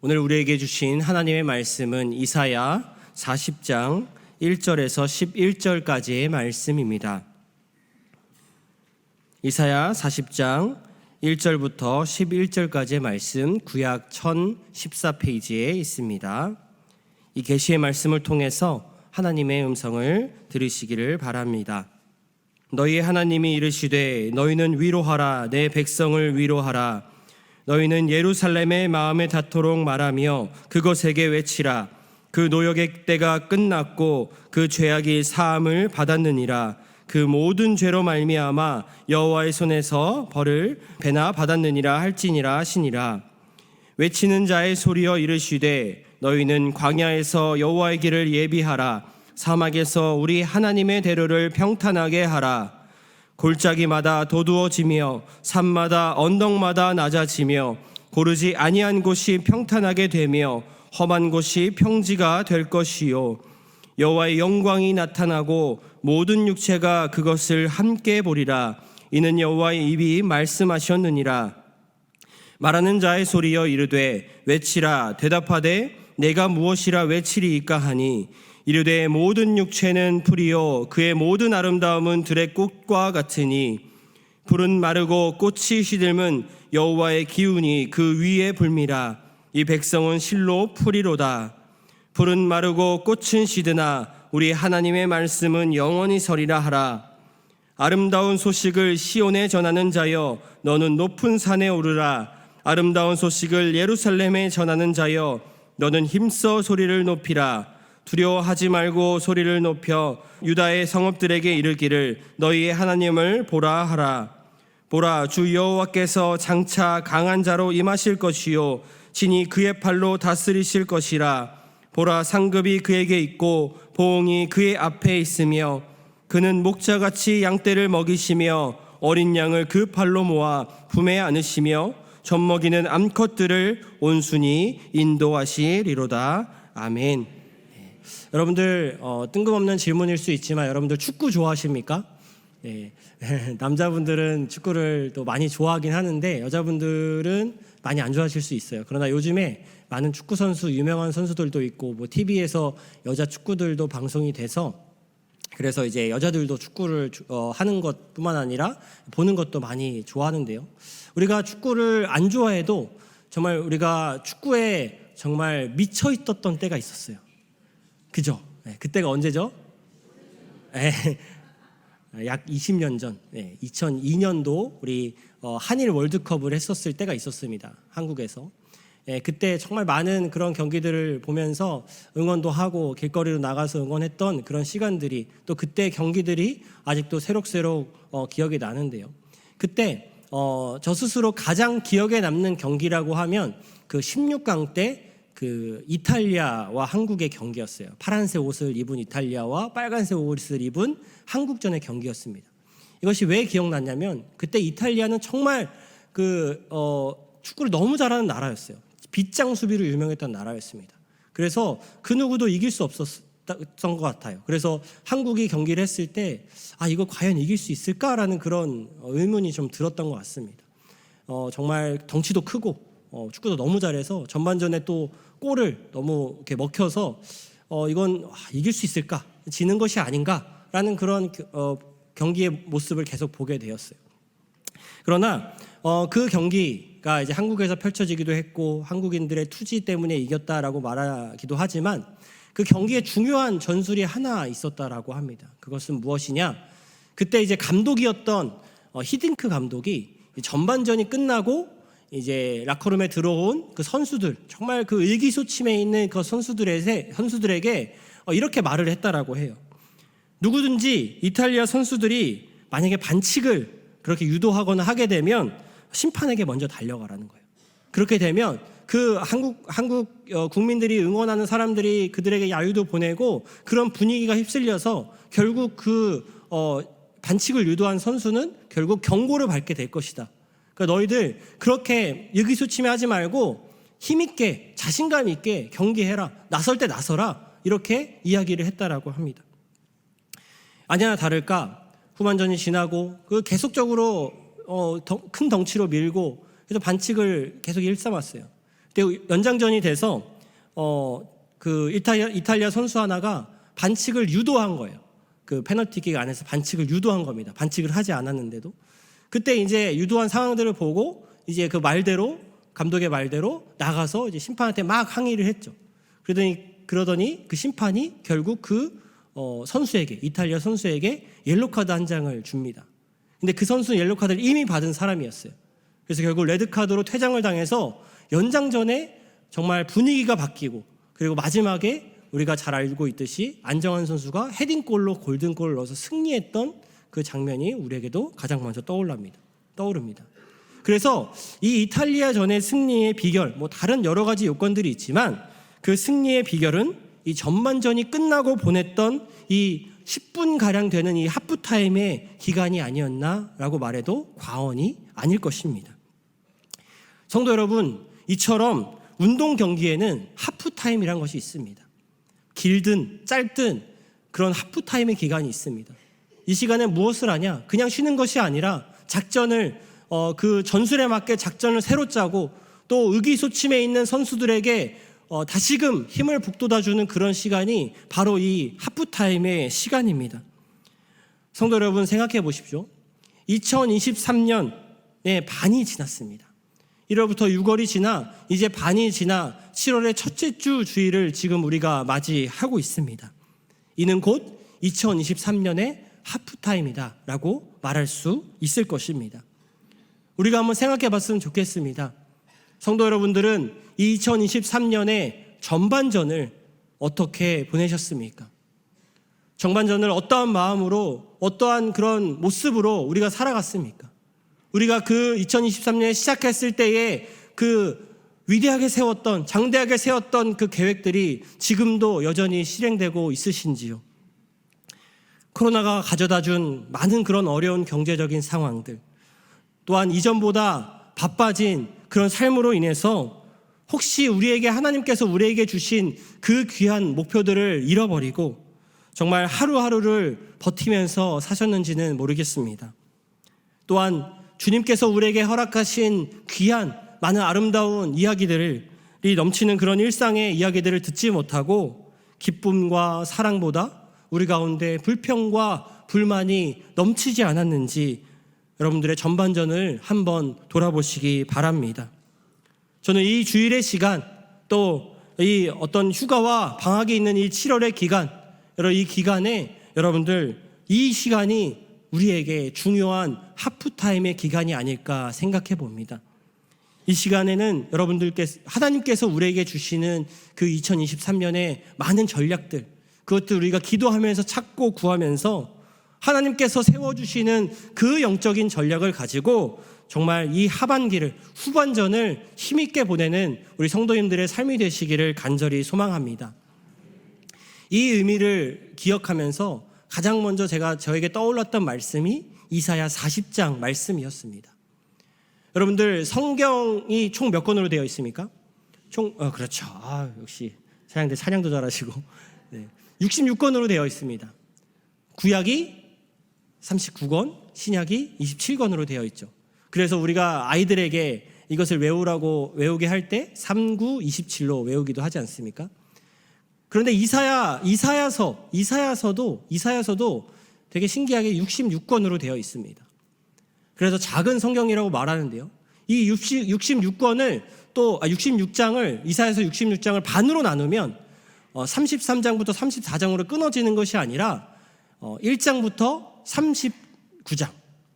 오늘 우리에게 주신 하나님의 말씀은 이사야 40장 1절에서 11절까지의 말씀입니다. 이사야 40장 1절부터 11절까지의 말씀, 구약 1014페이지에 있습니다. 이 계시의 말씀을 통해서 하나님의 음성을 들으시기를 바랍니다. 너희의 하나님이 이르시되 너희는 위로하라, 내 백성을 위로하라. 너희는 예루살렘의 마음에 닿도록 말하며 그것에게 외치라. 그 노역의 때가 끝났고 그 죄악이 사함을 받았느니라. 그 모든 죄로 말미암아 여호와의 손에서 벌을 배나 받았느니라 할지니라 하시니라. 외치는 자의 소리여 이르시되 너희는 광야에서 여호와의 길을 예비하라. 사막에서 우리 하나님의 대로를 평탄하게 하라. 골짜기마다 도두어지며 산마다 언덕마다 낮아지며 고르지 아니한 곳이 평탄하게 되며 험한 곳이 평지가 될 것이요 여호와의 영광이 나타나고 모든 육체가 그것을 함께 보리라. 이는 여호와의 입이 말씀하셨느니라. 말하는 자의 소리여 이르되 외치라. 대답하되 내가 무엇이라 외치리이까 하니 이르되 모든 육체는 풀이요 그의 모든 아름다움은 들의 꽃과 같으니 풀은 마르고 꽃이 시들면 여호와의 기운이 그 위에 불미라. 이 백성은 실로 풀이로다. 풀은 마르고 꽃은 시드나 우리 하나님의 말씀은 영원히 서리라 하라. 아름다운 소식을 시온에 전하는 자여 너는 높은 산에 오르라. 아름다운 소식을 예루살렘에 전하는 자여 너는 힘써 소리를 높이라. 두려워하지 말고 소리를 높여 유다의 성읍들에게 이르기를 너희의 하나님을 보라 하라. 보라, 주 여호와께서 장차 강한 자로 임하실 것이요 진이 그의 팔로 다스리실 것이라. 보라, 상급이 그에게 있고 보응이 그의 앞에 있으며 그는 목자같이 양떼를 먹이시며 어린 양을 그 팔로 모아 품에 안으시며 젖먹이는 암컷들을 온순히 인도하시리로다. 아멘. 여러분들 뜬금없는 질문일 수 있지만 여러분들 축구 좋아하십니까? 네. 남자분들은 축구를 또 많이 좋아하긴 하는데 여자분들은 많이 안 좋아하실 수 있어요. 그러나 요즘에 많은 축구 선수, 유명한 선수들도 있고 뭐 TV에서 여자 축구들도 방송이 돼서 그래서 이제 여자들도 축구를 하는 것뿐만 아니라 보는 것도 많이 좋아하는데요. 우리가 축구를 안 좋아해도 정말 우리가 축구에 정말 미쳐 있었던 때가 있었어요. 그죠? 네, 그때가 언제죠? 네, 약 20년 전, 2002년도 우리 한일 월드컵을 했었을 때가 있었습니다. 한국에서. 그때 정말 많은 그런 경기들을 보면서 응원도 하고 길거리로 나가서 응원했던 그런 시간들이 또 그때 경기들이 아직도 새록새록 기억이 나는데요. 그때 저 스스로 가장 기억에 남는 경기라고 하면 그 16강 때 그 이탈리아와 한국의 경기였어요. 파란색 옷을 입은 이탈리아와 빨간색 옷을 입은 한국전의 경기였습니다. 이것이 왜 기억났냐면 그때 이탈리아는 정말 축구를 너무 잘하는 나라였어요. 빗장 수비로 유명했던 나라였습니다. 그래서 그 누구도 이길 수 없었던 것 같아요. 그래서 한국이 경기를 했을 때 이거 과연 이길 수 있을까라는 그런 의문이 좀 들었던 것 같습니다. 정말 덩치도 크고 축구도 너무 잘해서 전반전에 또 골을 너무 이렇게 먹혀서 이건 이길 수 있을까? 지는 것이 아닌가라는 그런 경기의 모습을 계속 보게 되었어요. 그러나 그 경기가 이제 한국에서 펼쳐지기도 했고 한국인들의 투지 때문에 이겼다라고 말하기도 하지만 그 경기에 중요한 전술이 하나 있었다라고 합니다. 그것은 무엇이냐? 그때 이제 감독이었던 히딩크 감독이 전반전이 끝나고 이제 라커룸에 들어온 그 선수들, 정말 그 의기소침해 있는 그 선수들에게 이렇게 말을 했다라고 해요. 누구든지 이탈리아 선수들이 만약에 반칙을 그렇게 유도하거나 하게 되면 심판에게 먼저 달려가라는 거예요. 그렇게 되면 그 한국 국민들이 응원하는 사람들이 그들에게 야유도 보내고 그런 분위기가 휩쓸려서 결국 그 반칙을 유도한 선수는 결국 경고를 받게 될 것이다. 그러니까 너희들 그렇게 의기소침해하지 말고 힘있게 자신감 있게 경기해라. 나설 때 나서라. 이렇게 이야기를 했다라고 합니다. 아니나 다를까 후반전이 지나고 그 계속적으로 큰 덩치로 밀고 그래서 반칙을 계속 일삼았어요. 그때 연장전이 돼서 그 이탈리아 선수 하나가 반칙을 유도한 거예요. 그 페널티킥 안에서 반칙을 유도한 겁니다. 반칙을 하지 않았는데도. 그때 이제 유도한 상황들을 보고 이제 그 말대로, 감독의 말대로 나가서 이제 심판한테 막 항의를 했죠. 그러더니 그 심판이 결국 그 선수에게, 이탈리아 선수에게 옐로 카드 한 장을 줍니다. 근데 그 선수는 옐로 카드를 이미 받은 사람이었어요. 그래서 결국 레드 카드로 퇴장을 당해서 연장전에 정말 분위기가 바뀌고, 그리고 마지막에 우리가 잘 알고 있듯이 안정환 선수가 헤딩골로 골든골을 넣어서 승리했던 그 장면이 우리에게도 가장 먼저 떠오릅니다. 그래서 이 이탈리아전의 승리의 비결, 뭐 다른 여러 가지 요건들이 있지만 그 승리의 비결은 이 전반전이 끝나고 보냈던 이 10분가량 되는 이 하프타임의 기간이 아니었나라고 말해도 과언이 아닐 것입니다. 성도 여러분, 이처럼 운동 경기에는 하프타임이라는 것이 있습니다. 길든 짧든 그런 하프타임의 기간이 있습니다. 이 시간에 무엇을 하냐? 그냥 쉬는 것이 아니라 작전을 그 전술에 맞게 작전을 새로 짜고 또 의기소침해 있는 선수들에게 다시금 힘을 북돋아주는 그런 시간이 바로 이 하프타임의 시간입니다. 성도 여러분, 생각해 보십시오. 2023년의 반이 지났습니다. 1월부터 6월이 지나 이제 반이 지나 7월의 첫째 주 주일을 지금 우리가 맞이하고 있습니다. 이는 곧 2023년의 하프타임이다 라고 말할 수 있을 것입니다. 우리가 한번 생각해 봤으면 좋겠습니다. 성도 여러분들은 2023년의 전반전을 어떻게 보내셨습니까? 전반전을 어떠한 마음으로, 어떠한 그런 모습으로 우리가 살아갔습니까? 우리가 그 2023년에 시작했을 때에 그 위대하게 세웠던, 장대하게 세웠던 그 계획들이 지금도 여전히 실행되고 있으신지요? 코로나가 가져다 준 많은 그런 어려운 경제적인 상황들, 또한 이전보다 바빠진 그런 삶으로 인해서 혹시 하나님께서 우리에게 주신 그 귀한 목표들을 잃어버리고 정말 하루하루를 버티면서 사셨는지는 모르겠습니다. 또한 주님께서 우리에게 허락하신 귀한 많은 아름다운 이야기들이 넘치는 그런 일상의 이야기들을 듣지 못하고 기쁨과 사랑보다 우리 가운데 불평과 불만이 넘치지 않았는지 여러분들의 전반전을 한번 돌아보시기 바랍니다. 저는 이 주일의 시간, 또 이 어떤 휴가와 방학이 있는 이 7월의 기간, 이 기간에 여러분들 이 시간이 우리에게 중요한 하프타임의 기간이 아닐까 생각해 봅니다. 이 시간에는 하나님께서 우리에게 주시는 그 2023년의 많은 전략들, 그것들 우리가 기도하면서 찾고 구하면서 하나님께서 세워주시는 그 영적인 전략을 가지고 정말 이 하반기를, 후반전을 힘있게 보내는 우리 성도님들의 삶이 되시기를 간절히 소망합니다. 이 의미를 기억하면서 가장 먼저 저에게 떠올랐던 말씀이 이사야 40장 말씀이었습니다. 여러분들 성경이 총 몇 권으로 되어 있습니까? 그렇죠. 역시 사장님들 사냥도 잘하시고. 네. 66권으로 되어 있습니다. 구약이 39권, 신약이 27권으로 되어 있죠. 그래서 우리가 아이들에게 이것을 외우게 할 때 39, 27로 외우기도 하지 않습니까? 그런데 이사야서도 되게 신기하게 66권으로 되어 있습니다. 그래서 작은 성경이라고 말하는데요. 이 66장을 이사야서 66장을 반으로 나누면 33장부터 34장으로 끊어지는 것이 아니라 1장부터 39장,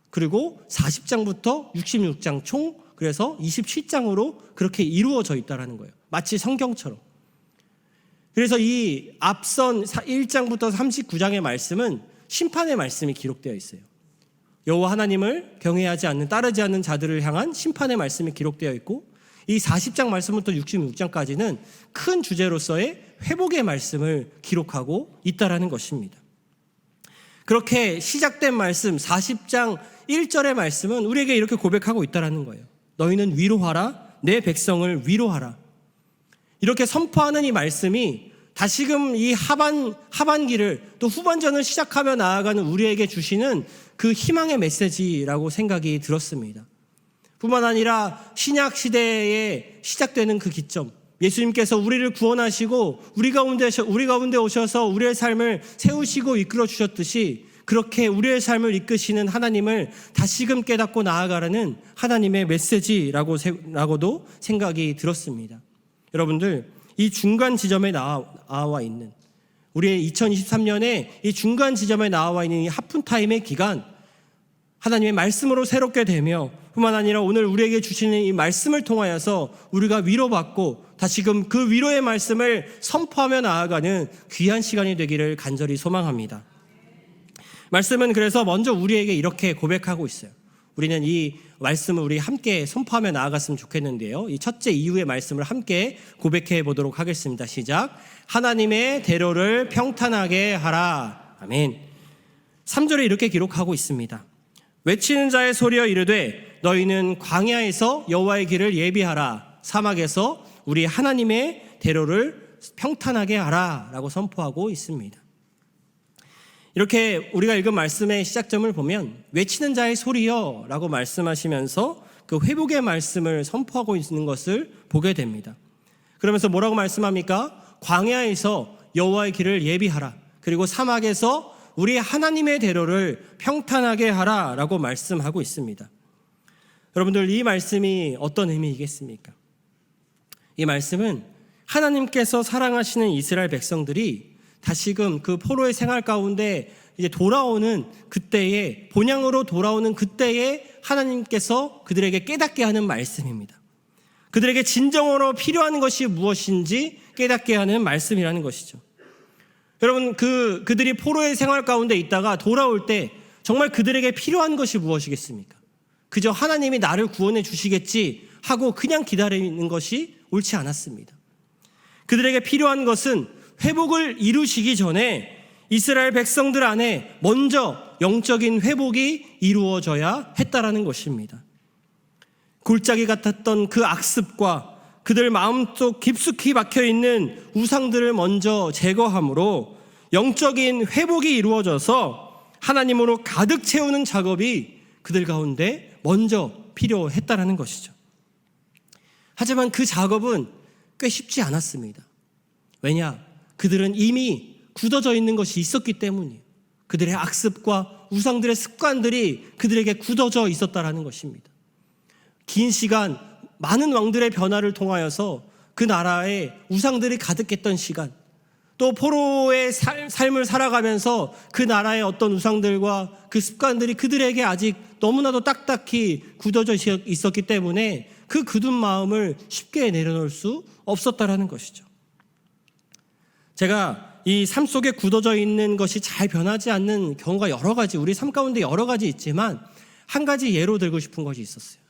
그리고 40장부터 66장 총, 그래서 27장으로 그렇게 이루어져 있다는 거예요. 마치 성경처럼. 그래서 이 앞선 1장부터 39장의 말씀은 심판의 말씀이 기록되어 있어요. 여호와 하나님을 경외하지 않는, 따르지 않는 자들을 향한 심판의 말씀이 기록되어 있고, 이 40장 말씀부터 66장까지는 큰 주제로서의 회복의 말씀을 기록하고 있다라는 것입니다. 그렇게 시작된 말씀 40장 1절의 말씀은 우리에게 이렇게 고백하고 있다라는 거예요. 너희는 위로하라, 내 백성을 위로하라. 이렇게 선포하는 이 말씀이 다시금 이 하반기를, 또 후반전을 시작하며 나아가는 우리에게 주시는 그 희망의 메시지라고 생각이 들었습니다. 뿐만 아니라 신약 시대에 시작되는 그 기점, 예수님께서 우리를 구원하시고 우리 가운데 오셔서 우리의 삶을 세우시고 이끌어 주셨듯이 그렇게 우리의 삶을 이끄시는 하나님을 다시금 깨닫고 나아가라는 하나님의 메시지라고도 생각이 들었습니다. 여러분들, 이 중간 지점에 나와 있는 우리의 2023년에 이 중간 지점에 나와 있는 이 하프타임의 기간, 하나님의 말씀으로 새롭게 되며 뿐만 아니라 오늘 우리에게 주시는 이 말씀을 통하여서 우리가 위로받고 다시금 그 위로의 말씀을 선포하며 나아가는 귀한 시간이 되기를 간절히 소망합니다. 말씀은 그래서 먼저 우리에게 이렇게 고백하고 있어요. 우리는 이 말씀을 우리 함께 선포하며 나아갔으면 좋겠는데요. 이 첫째 이유의 말씀을 함께 고백해 보도록 하겠습니다. 시작. 하나님의 대로를 평탄하게 하라. 아멘. 3절에 이렇게 기록하고 있습니다. 외치는 자의 소리여 이르되 너희는 광야에서 여호와의 길을 예비하라. 사막에서 우리 하나님의 대로를 평탄하게 하라 라고 선포하고 있습니다. 이렇게 우리가 읽은 말씀의 시작점을 보면 외치는 자의 소리여 라고 말씀하시면서 그 회복의 말씀을 선포하고 있는 것을 보게 됩니다. 그러면서 뭐라고 말씀합니까? 광야에서 여호와의 길을 예비하라. 그리고 사막에서 우리 하나님의 대로를 평탄하게 하라 라고 말씀하고 있습니다. 여러분들, 이 말씀이 어떤 의미이겠습니까? 이 말씀은 하나님께서 사랑하시는 이스라엘 백성들이 다시금 그 포로의 생활 가운데 이제 돌아오는 그때에, 본향으로 돌아오는 그때에 하나님께서 그들에게 깨닫게 하는 말씀입니다. 그들에게 진정으로 필요한 것이 무엇인지 깨닫게 하는 말씀이라는 것이죠. 여러분, 그들이 포로의 생활 가운데 있다가 돌아올 때 정말 그들에게 필요한 것이 무엇이겠습니까? 그저 하나님이 나를 구원해 주시겠지 하고 그냥 기다리는 것이 옳지 않았습니다. 그들에게 필요한 것은 회복을 이루시기 전에 이스라엘 백성들 안에 먼저 영적인 회복이 이루어져야 했다라는 것입니다. 골짜기 같았던 그 악습과 그들 마음속 깊숙이 박혀있는 우상들을 먼저 제거함으로 영적인 회복이 이루어져서 하나님으로 가득 채우는 작업이 그들 가운데 먼저 필요했다라는 것이죠. 하지만 그 작업은 꽤 쉽지 않았습니다. 왜냐? 그들은 이미 굳어져 있는 것이 있었기 때문이에요. 그들의 악습과 우상들의 습관들이 그들에게 굳어져 있었다라는 것입니다. 긴 시간 많은 왕들의 변화를 통하여서 그 나라에 우상들이 가득했던 시간, 또 포로의 삶을 살아가면서 그 나라의 어떤 우상들과 그 습관들이 그들에게 아직 너무나도 딱딱히 굳어져 있었기 때문에 그 굳은 마음을 쉽게 내려놓을 수 없었다라는 것이죠. 제가 이 삶 속에 굳어져 있는 것이 잘 변하지 않는 경우가 여러 가지, 우리 삶 가운데 여러 가지 있지만 한 가지 예로 들고 싶은 것이 있었어요.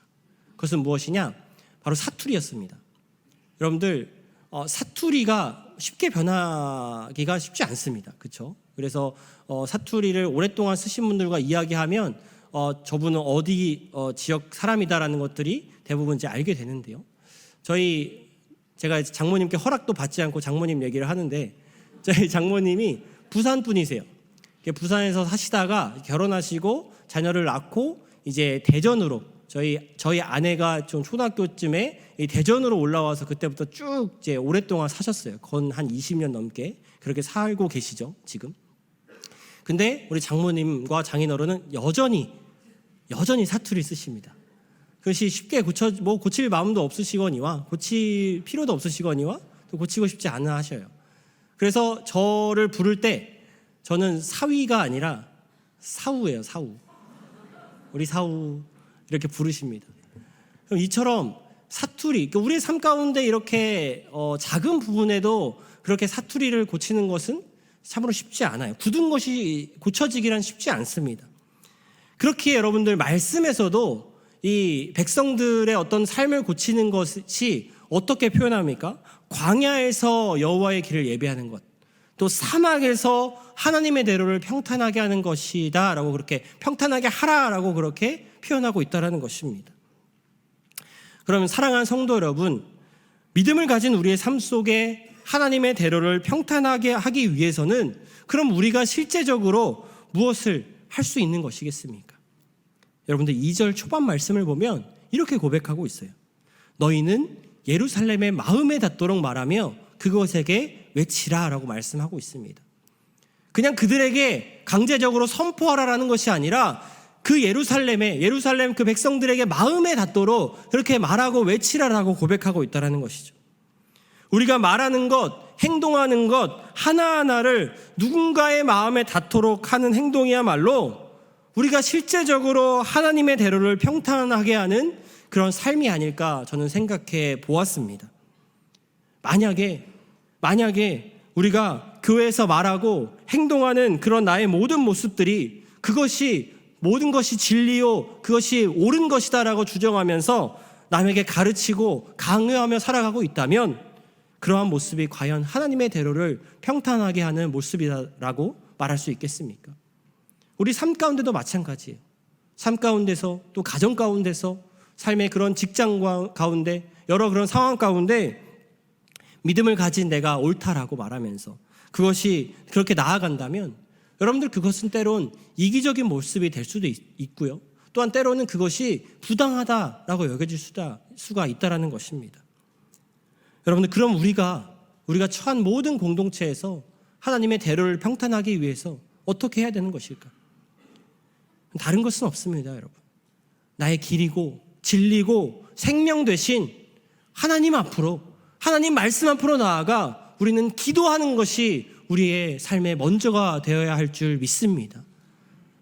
그것은 무엇이냐? 바로 사투리였습니다. 여러분들, 사투리가 쉽게 변하기가 쉽지 않습니다. 그렇죠? 그래서 사투리를 오랫동안 쓰신 분들과 이야기하면 저분은 어디 지역 사람이다라는 것들이 대부분 이제 알게 되는데요. 제가 장모님께 허락도 받지 않고 장모님 얘기를 하는데, 저희 장모님이 부산 분이세요. 부산에서 사시다가 결혼하시고 자녀를 낳고 이제 대전으로, 저희 아내가 좀 초등학교쯤에 이 대전으로 올라와서 그때부터 쭉 이제 오랫동안 사셨어요. 건 한 20년 넘게 그렇게 살고 계시죠, 지금. 근데 우리 장모님과 장인어른은 여전히 사투리 쓰십니다. 그것이 쉽게 고칠 마음도 없으시거니와 고칠 필요도 없으시거니와 또 고치고 싶지 않아 하셔요. 그래서 저를 부를 때 저는 사위가 아니라 사우예요, 사우. 우리 사우 이렇게 부르십니다. 그럼 이처럼 사투리, 우리의 삶 가운데 이렇게 작은 부분에도 그렇게 사투리를 고치는 것은 참으로 쉽지 않아요. 굳은 것이 고쳐지기란 쉽지 않습니다. 그렇게 여러분들 말씀에서도 이 백성들의 어떤 삶을 고치는 것이 어떻게 표현합니까? 광야에서 여호와의 길을 예비하는 것, 또 사막에서 하나님의 대로를 평탄하게 하는 것이다 라고, 그렇게 평탄하게 하라라고 그렇게 표현하고 있다는 것입니다. 그러면 사랑하는 성도 여러분, 믿음을 가진 우리의 삶 속에 하나님의 대로를 평탄하게 하기 위해서는 그럼 우리가 실제적으로 무엇을 할 수 있는 것이겠습니까? 여러분들 2절 초반 말씀을 보면 이렇게 고백하고 있어요. 너희는 예루살렘의 마음에 닿도록 말하며 그것에게 외치라 라고 말씀하고 있습니다. 그냥 그들에게 강제적으로 선포하라라는 것이 아니라 그 예루살렘 그 백성들에게 마음에 닿도록 그렇게 말하고 외치라라고 고백하고 있다는 것이죠. 우리가 말하는 것, 행동하는 것 하나하나를 누군가의 마음에 닿도록 하는 행동이야말로 우리가 실제적으로 하나님의 대로를 평탄하게 하는 그런 삶이 아닐까 저는 생각해 보았습니다. 만약에 우리가 교회에서 말하고 행동하는 그런 나의 모든 모습들이 모든 것이 진리요, 그것이 옳은 것이다라고 주장하면서 남에게 가르치고 강요하며 살아가고 있다면 그러한 모습이 과연 하나님의 대로를 평탄하게 하는 모습이라고 말할 수 있겠습니까? 우리 삶 가운데도 마찬가지예요. 삶 가운데서 또 가정 가운데서 삶의 그런 직장 가운데 여러 그런 상황 가운데 믿음을 가진 내가 옳다라고 말하면서 그것이 그렇게 나아간다면 여러분들 그것은 때론 이기적인 모습이 될 수도 있고요. 또한 때로는 그것이 부당하다라고 여겨질 수가 있다라는 것입니다. 여러분들 그럼 우리가 처한 모든 공동체에서 하나님의 대로를 평탄하기 위해서 어떻게 해야 되는 것일까? 다른 것은 없습니다, 여러분. 나의 길이고 진리고 생명 되신 하나님 앞으로 하나님 말씀 앞으로 나아가 우리는 기도하는 것이 우리의 삶의 먼저가 되어야 할 줄 믿습니다.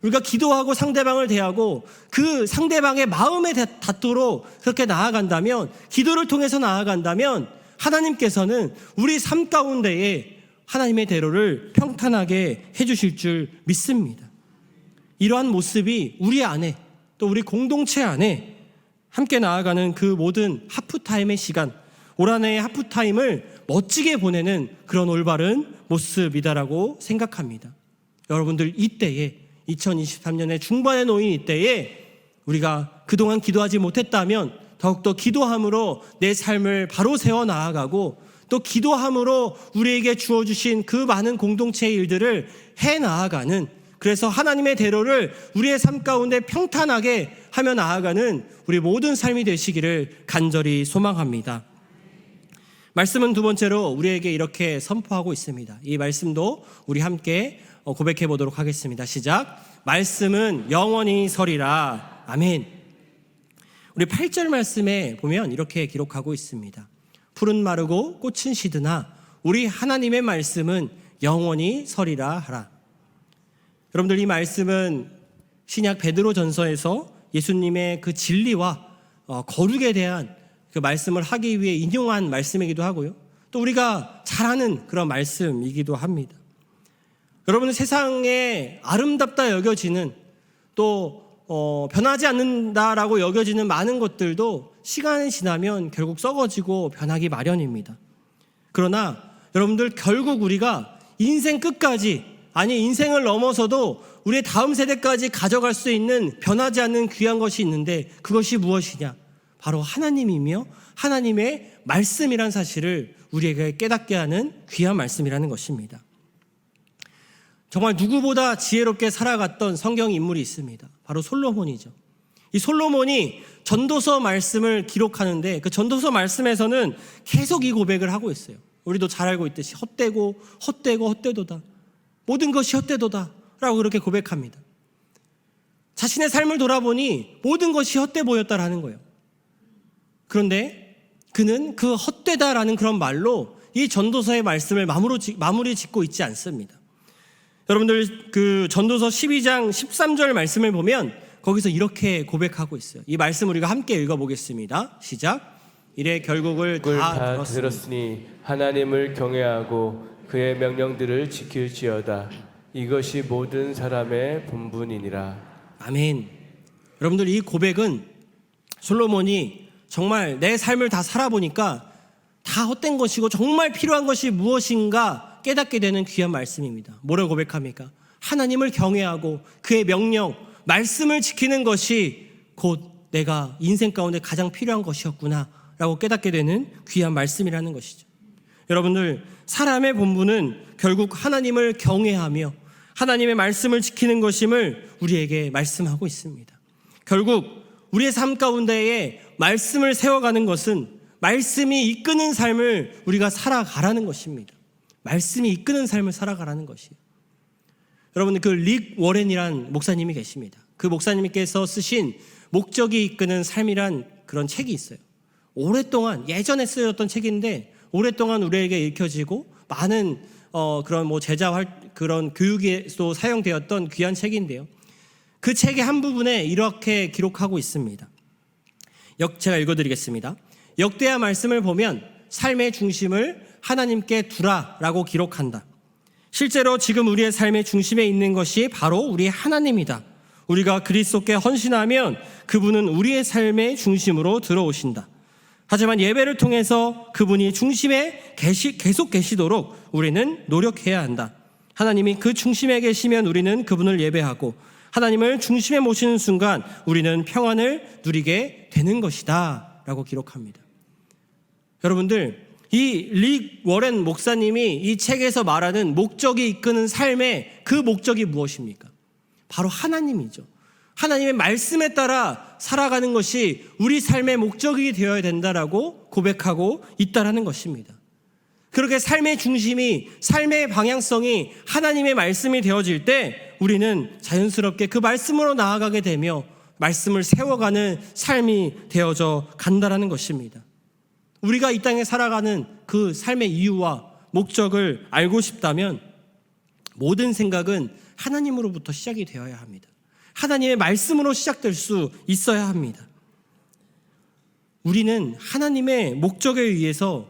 우리가 기도하고 상대방을 대하고 그 상대방의 마음에 닿도록 그렇게 나아간다면 기도를 통해서 나아간다면 하나님께서는 우리 삶 가운데에 하나님의 대로를 평탄하게 해주실 줄 믿습니다. 이러한 모습이 우리 안에 또 우리 공동체 안에 함께 나아가는 그 모든 하프타임의 시간 올 한해의 하프타임을 멋지게 보내는 그런 올바른 모습이다라고 생각합니다. 여러분들 이때에 2023년의 중반에 놓인 이때에 우리가 그동안 기도하지 못했다면 더욱더 기도함으로 내 삶을 바로 세워 나아가고 또 기도함으로 우리에게 주어주신 그 많은 공동체의 일들을 해 나아가는 그래서 하나님의 대로를 우리의 삶 가운데 평탄하게 하며 나아가는 우리 모든 삶이 되시기를 간절히 소망합니다. 말씀은 두 번째로 우리에게 이렇게 선포하고 있습니다. 이 말씀도 우리 함께 고백해 보도록 하겠습니다. 시작. 말씀은 영원히 서리라. 아멘. 우리 8절 말씀에 보면 이렇게 기록하고 있습니다. 풀은 마르고 꽃은 시드나 우리 하나님의 말씀은 영원히 서리라 하라. 여러분들 이 말씀은 신약 베드로전서에서 예수님의 그 진리와 거룩에 대한 그 말씀을 하기 위해 인용한 말씀이기도 하고요. 또 우리가 잘 아는 그런 말씀이기도 합니다. 여러분은 세상에 아름답다 여겨지는 또 변하지 않는다라고 여겨지는 많은 것들도 시간이 지나면 결국 썩어지고 변하기 마련입니다. 그러나 여러분들 결국 우리가 인생 끝까지 인생을 넘어서도 우리의 다음 세대까지 가져갈 수 있는 변하지 않는 귀한 것이 있는데 그것이 무엇이냐? 바로 하나님이며 하나님의 말씀이란 사실을 우리에게 깨닫게 하는 귀한 말씀이라는 것입니다. 정말 누구보다 지혜롭게 살아갔던 성경 인물이 있습니다. 바로 솔로몬이죠. 이 솔로몬이 전도서 말씀을 기록하는데 그 전도서 말씀에서는 계속 이 고백을 하고 있어요. 우리도 잘 알고 있듯이 헛되도다. 모든 것이 헛되도다 라고 그렇게 고백합니다. 자신의 삶을 돌아보니 모든 것이 헛돼 보였다라는 거예요. 그런데 그는 그 헛되다라는 그런 말로 이 전도서의 말씀을 마무리 짓고 있지 않습니다. 여러분들 그 전도서 12장 13절 말씀을 보면 거기서 이렇게 고백하고 있어요. 이 말씀 우리가 함께 읽어보겠습니다. 시작. 이래 결국을 다 들었으니 하나님을 경외하고 그의 명령들을 지킬지어다. 이것이 모든 사람의 본분이니라. 아멘. 여러분들 이 고백은 솔로몬이 정말 내 삶을 다 살아보니까 다 헛된 것이고 정말 필요한 것이 무엇인가 깨닫게 되는 귀한 말씀입니다. 뭐라고 고백합니까? 하나님을 경외하고 그의 명령, 말씀을 지키는 것이 곧 내가 인생 가운데 가장 필요한 것이었구나 라고 깨닫게 되는 귀한 말씀이라는 것이죠. 여러분들 사람의 본분은 결국 하나님을 경외하며 하나님의 말씀을 지키는 것임을 우리에게 말씀하고 있습니다. 결국 우리의 삶 가운데에 말씀을 세워가는 것은 말씀이 이끄는 삶을 우리가 살아가라는 것입니다. 말씀이 이끄는 삶을 살아가라는 것이에요. 여러분, 그 릭 워렌이란 목사님이 계십니다. 그 목사님께서 쓰신 목적이 이끄는 삶이란 그런 책이 있어요. 오랫동안 예전에 쓰였던 책인데 오랫동안 우리에게 읽혀지고 많은 그런 그런 교육에도 사용되었던 귀한 책인데요. 그 책의 한 부분에 이렇게 기록하고 있습니다. 제가 읽어드리겠습니다. 역대하 말씀을 보면 삶의 중심을 하나님께 두라라고 기록한다. 실제로 지금 우리의 삶의 중심에 있는 것이 바로 우리의 하나님이다. 우리가 그리스도께 헌신하면 그분은 우리의 삶의 중심으로 들어오신다. 하지만 예배를 통해서 그분이 중심에 계속 계시도록 우리는 노력해야 한다. 하나님이 그 중심에 계시면 우리는 그분을 예배하고 하나님을 중심에 모시는 순간 우리는 평안을 누리게 되는 것이다 라고 기록합니다. 여러분들, 이 릭 워렌 목사님이 이 책에서 말하는 목적이 이끄는 삶의 그 목적이 무엇입니까? 바로 하나님이죠. 하나님의 말씀에 따라 살아가는 것이 우리 삶의 목적이 되어야 된다라고 고백하고 있다라는 것입니다. 그렇게 삶의 중심이, 삶의 방향성이 하나님의 말씀이 되어질 때 우리는 자연스럽게 그 말씀으로 나아가게 되며 말씀을 세워가는 삶이 되어져 간다라는 것입니다. 우리가 이 땅에 살아가는 그 삶의 이유와 목적을 알고 싶다면 모든 생각은 하나님으로부터 시작이 되어야 합니다. 하나님의 말씀으로 시작될 수 있어야 합니다. 우리는 하나님의 목적에 의해서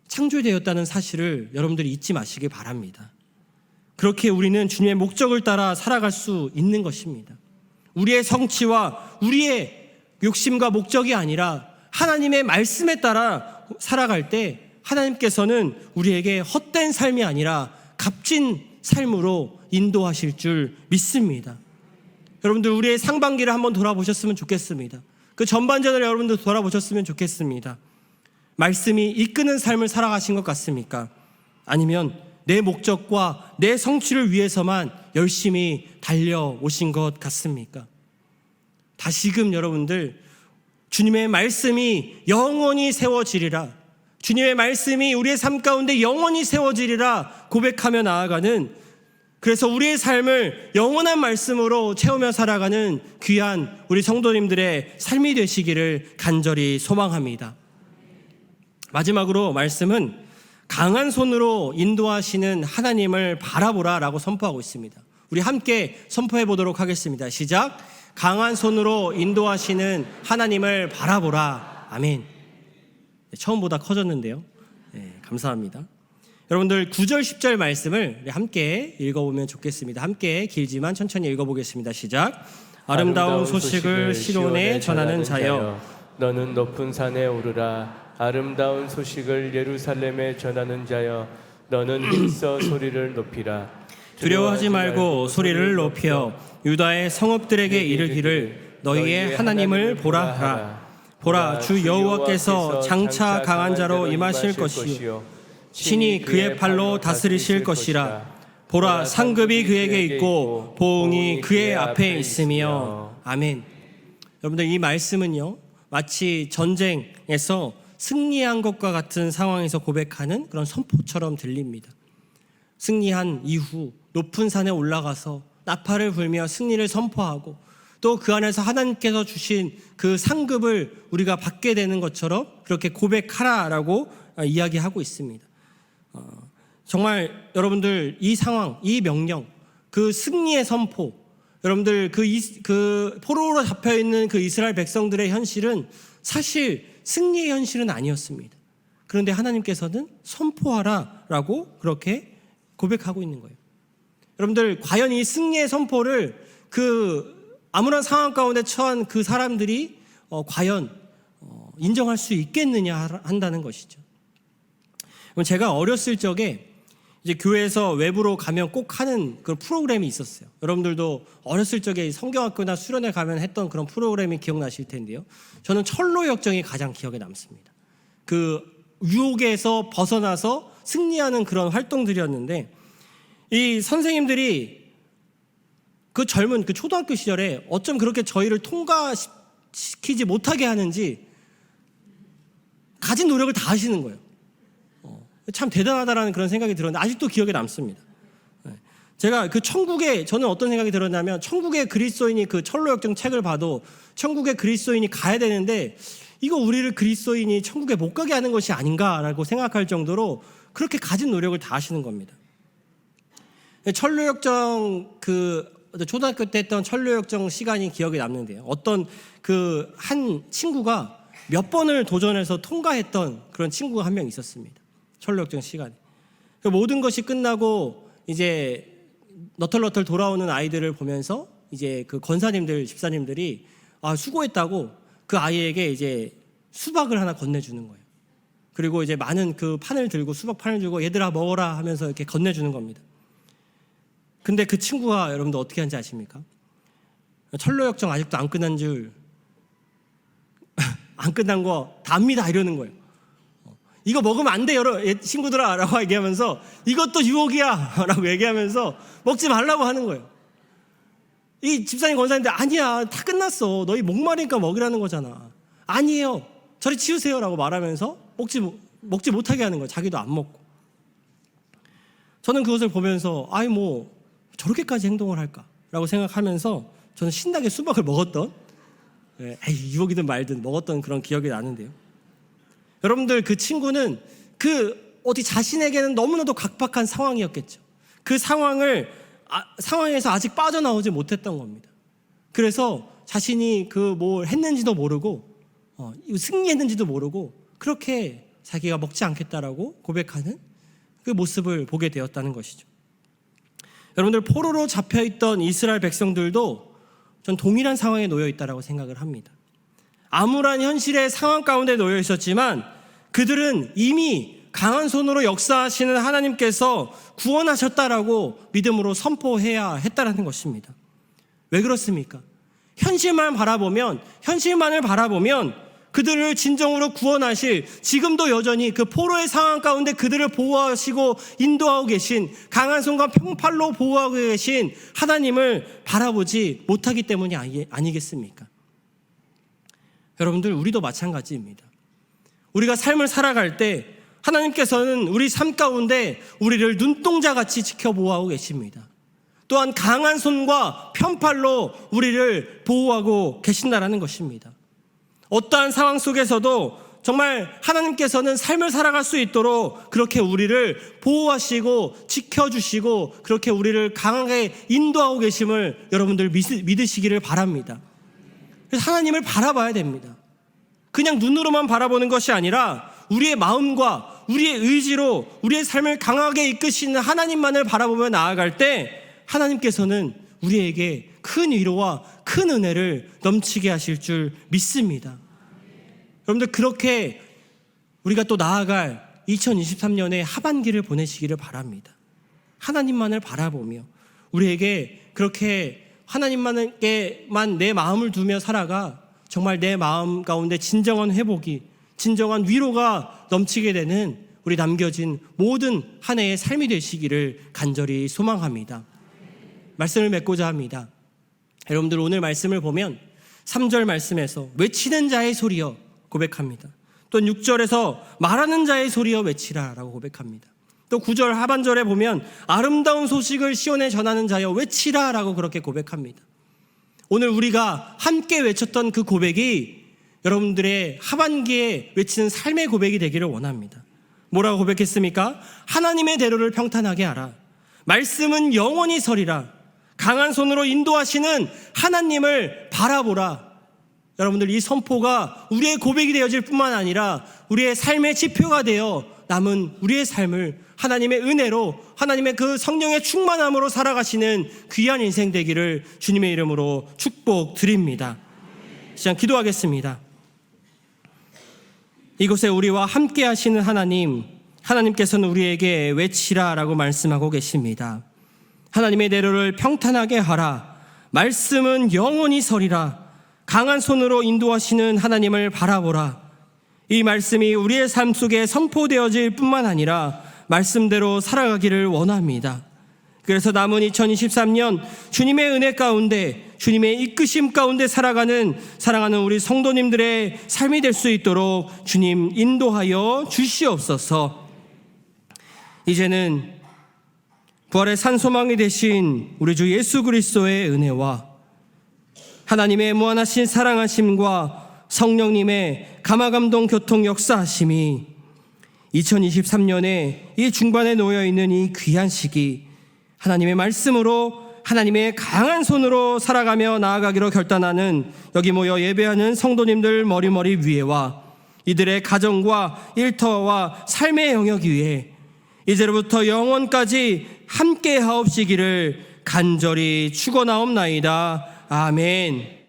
창조되었다는 사실을 여러분들이 잊지 마시기 바랍니다. 그렇게 우리는 주님의 목적을 따라 살아갈 수 있는 것입니다. 우리의 성취와 우리의 욕심과 목적이 아니라 하나님의 말씀에 따라 살아갈 때 하나님께서는 우리에게 헛된 삶이 아니라 값진 삶으로 인도하실 줄 믿습니다. 여러분들, 우리의 상반기를 한번 돌아보셨으면 좋겠습니다. 그 전반전을 여러분들 돌아보셨으면 좋겠습니다. 말씀이 이끄는 삶을 살아가신 것 같습니까? 아니면 내 목적과 내 성취를 위해서만 열심히 달려오신 것 같습니까? 다시금 여러분들, 주님의 말씀이 영원히 세워지리라, 주님의 말씀이 우리의 삶 가운데 영원히 세워지리라 고백하며 나아가는, 그래서 우리의 삶을 영원한 말씀으로 채우며 살아가는 귀한 우리 성도님들의 삶이 되시기를 간절히 소망합니다. 마지막으로 말씀은 강한 손으로 인도하시는 하나님을 바라보라 라고 선포하고 있습니다. 우리 함께 선포해 보도록 하겠습니다. 시작. 강한 손으로 인도하시는 하나님을 바라보라. 아멘. 처음보다 커졌는데요. 네, 감사합니다. 여러분들 9절 10절 말씀을 함께 읽어보면 좋겠습니다. 함께 길지만 천천히 읽어보겠습니다. 시작. 아름다운 소식을 시온에 전하는 자여, 너는 높은 산에 오르라. 아름다운 소식을 예루살렘에 전하는 자여, 너는 힘써 소리를 높이라. 두려워하지 말고 소리를 높여 유다의 성읍들에게 이르기를 너희의 하나님을 보라 하라. 보라, 주 여호와께서 장차 강한 자로 임하실 것이요 신이 그의 팔로 다스리실 것이라. 보라, 상급이 그에게 있고 보응이 그의 앞에 있으며. 아멘. 여러분들, 이 말씀은요 마치 전쟁에서 승리한 것과 같은 상황에서 고백하는 그런 선포처럼 들립니다. 승리한 이후 높은 산에 올라가서 나팔을 불며 승리를 선포하고 또 그 안에서 하나님께서 주신 그 상급을 우리가 받게 되는 것처럼 그렇게 고백하라라고 이야기하고 있습니다. 정말 여러분들, 이 상황, 이 명령, 그 승리의 선포, 여러분들 그 포로로 잡혀있는 그 이스라엘 백성들의 현실은 사실 승리의 현실은 아니었습니다. 그런데 하나님께서는 선포하라라고 그렇게 고백하고 있는 거예요. 여러분들, 과연 이 승리의 선포를 그 아무런 상황 가운데 처한 그 사람들이 과연 인정할 수 있겠느냐 한다는 것이죠. 제가 어렸을 적에 이제 교회에서 외부로 가면 꼭 하는 그런 프로그램이 있었어요. 여러분들도 어렸을 적에 성경학교나 수련회 가면 했던 그런 프로그램이 기억나실 텐데요. 저는 철로 역정이 가장 기억에 남습니다. 그 유혹에서 벗어나서 승리하는 그런 활동들이었는데, 이 선생님들이 그 젊은 그 초등학교 시절에 어쩜 그렇게 저희를 시키지 못하게 하는지 가진 노력을 다 하시는 거예요. 참 대단하다라는 그런 생각이 들었는데 아직도 기억에 남습니다. 제가 그 천국에 저는 어떤 생각이 들었냐면 천국의 그리스도인이 그 철로역정 책을 봐도 천국의 그리스도인이 가야 되는데 이거 우리를 그리스도인이 천국에 못 가게 하는 것이 아닌가라고 생각할 정도로 그렇게 가진 노력을 다 하시는 겁니다. 철로역정 초등학교 때 했던 철로역정 시간이 기억에 남는데요. 어떤 그 한 친구가 몇 번을 도전해서 통과했던 그런 친구가 한 명 있었습니다. 철로역정 시간에. 모든 것이 끝나고 이제 너털너털 돌아오는 아이들을 보면서 이제 그 권사님들, 집사님들이 수고했다고 그 아이에게 이제 수박을 하나 건네주는 거예요. 그리고 이제 많은 그 판을 들고 수박 판을 들고 얘들아 먹어라 하면서 이렇게 건네주는 겁니다. 근데 그 친구가 여러분들 어떻게 하는지 아십니까? 철로역정 아직도 안 끝난 줄 안 끝난 거 다 압니다 이러는 거예요. 이거 먹으면 안 돼 친구들아 라고 얘기하면서 이것도 유혹이야 라고 얘기하면서 먹지 말라고 하는 거예요. 이 집사님 권사님들 아니야 다 끝났어 너희 목마르니까 먹으라는 거잖아. 아니에요 저리 치우세요 라고 말하면서 먹지 못하게 하는 거예요. 자기도 안 먹고. 저는 그것을 보면서 저렇게까지 행동을 할까 라고 생각하면서 저는 신나게 수박을 먹었던 유혹이든 말든 먹었던 그런 기억이 나는데요. 여러분들 그 친구는 어디 자신에게는 너무나도 각박한 상황이었겠죠. 그 상황에서 아직 빠져나오지 못했던 겁니다. 그래서 자신이 뭘 했는지도 모르고 승리했는지도 모르고 그렇게 자기가 먹지 않겠다라고 고백하는 그 모습을 보게 되었다는 것이죠. 여러분들 포로로 잡혀있던 이스라엘 백성들도 전 동일한 상황에 놓여 있다라고 생각을 합니다. 암울한 현실의 상황 가운데 놓여 있었지만 그들은 이미 강한 손으로 역사하시는 하나님께서 구원하셨다라고 믿음으로 선포해야 했다라는 것입니다. 왜 그렇습니까? 현실만을 바라보면 그들을 진정으로 구원하실 지금도 여전히 그 포로의 상황 가운데 그들을 보호하시고 인도하고 계신 강한 손과 평팔로 보호하고 계신 하나님을 바라보지 못하기 때문이 아니겠습니까? 여러분들 우리도 마찬가지입니다. 우리가 삶을 살아갈 때 하나님께서는 우리 삶 가운데 우리를 눈동자같이 지켜보호하고 계십니다. 또한 강한 손과 편팔로 우리를 보호하고 계신다라는 것입니다. 어떠한 상황 속에서도 정말 하나님께서는 삶을 살아갈 수 있도록 그렇게 우리를 보호하시고 지켜주시고 그렇게 우리를 강하게 인도하고 계심을 여러분들 믿으시기를 바랍니다. 그래서 하나님을 바라봐야 됩니다. 그냥 눈으로만 바라보는 것이 아니라 우리의 마음과 우리의 의지로 우리의 삶을 강하게 이끄시는 하나님만을 바라보며 나아갈 때 하나님께서는 우리에게 큰 위로와 큰 은혜를 넘치게 하실 줄 믿습니다. 여러분들 그렇게 우리가 또 나아갈 2023년의 하반기를 보내시기를 바랍니다. 하나님만을 바라보며 우리에게 그렇게 하나님만에게만 내 마음을 두며 살아가 정말 내 마음 가운데 진정한 회복이 진정한 위로가 넘치게 되는 우리 남겨진 모든 한 해의 삶이 되시기를 간절히 소망합니다. 말씀을 맺고자 합니다. 여러분들 오늘 말씀을 보면 3절 말씀에서 외치는 자의 소리여 고백합니다. 또 6절에서 말하는 자의 소리여 외치라 라고 고백합니다. 또 9절 하반절에 보면 아름다운 소식을 시온에 전하는 자여 외치라 라고 그렇게 고백합니다. 오늘 우리가 함께 외쳤던 그 고백이 여러분들의 하반기에 외치는 삶의 고백이 되기를 원합니다. 뭐라고 고백했습니까? 하나님의 대로를 평탄하게 하라. 말씀은 영원히 서리라. 강한 손으로 인도하시는 하나님을 바라보라. 여러분들 이 선포가 우리의 고백이 되어질 뿐만 아니라 우리의 삶의 지표가 되어 남은 우리의 삶을 하나님의 은혜로 하나님의 그 성령의 충만함으로 살아가시는 귀한 인생 되기를 주님의 이름으로 축복드립니다. 시작 기도하겠습니다. 이곳에 우리와 함께 하시는 하나님께서는 우리에게 외치라 라고 말씀하고 계십니다. 하나님의 대로를 평탄하게 하라. 말씀은 영원히 서리라. 강한 손으로 인도하시는 하나님을 바라보라. 이 말씀이 우리의 삶 속에 선포되어질 뿐만 아니라 말씀대로 살아가기를 원합니다. 그래서 남은 2023년 주님의 은혜 가운데 주님의 이끄심 가운데 살아가는 사랑하는 우리 성도님들의 삶이 될 수 있도록 주님 인도하여 주시옵소서. 이제는 부활의 산소망이 되신 우리 주 예수 그리스도의 은혜와 하나님의 무한하신 사랑하심과 성령님의 감화감동 교통 역사하심이 2023년에 이 중반에 놓여있는 이 귀한 시기 하나님의 말씀으로 하나님의 강한 손으로 살아가며 나아가기로 결단하는 여기 모여 예배하는 성도님들 머리머리 위에와 이들의 가정과 일터와 삶의 영역 위에 이제로부터 영원까지 함께 하옵시기를 간절히 축원하옵나이다. 아멘.